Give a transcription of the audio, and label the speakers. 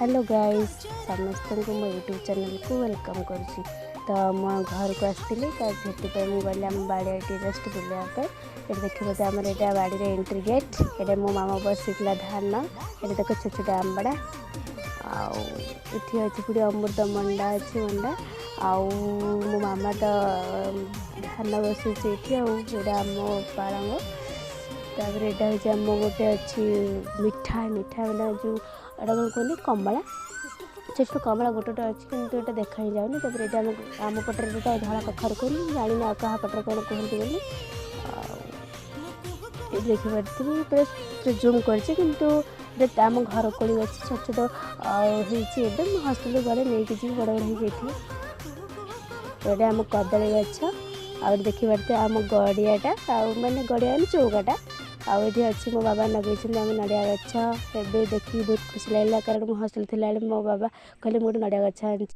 Speaker 1: Hello guys समस्त को मो यूट्यूब चैनल को वेलकम करुँची। तो मो घर को आसती तो से गली आम बाड़ी जस्ट बुलाप ये देखिए तो आम यहाँ बाड़ी एंट्री गेट ये मो मामा बसला धान ये देख छोट छोट आंबड़ा आठी अच्छी पूरी अमृत मंडा अच्छी मंडा आउ मो मामा तो धान बसुचे आम पालंग तापर यहाँ आम गोटे अच्छी मिठा मिठा मैंने जो एटा कौन कहते कमला छोट कमला गोटे अच्छी कितु ये देखा ही जाऊनी तापर यहाँ आम पटर धला कखार कहनी जानी ना क्या पटर कौन कहते बोली देखिपी पूरा जूम कर आम घर कोड़ी अच्छी छोट छोट होती हस्पिटाल गले नहीं जी बड़ बड़ हो आम कदली गछ आ देखिए आम गड़ियाटा मानने गड़िया चौकाटा आठी अच्छी मो बाबा लगे आम नड़िया गछ एवं देखिए बहुत खुशी लगे कारण मुझे हस्पिटाल थी मो बाबा कहले गोटे नड़िया गछ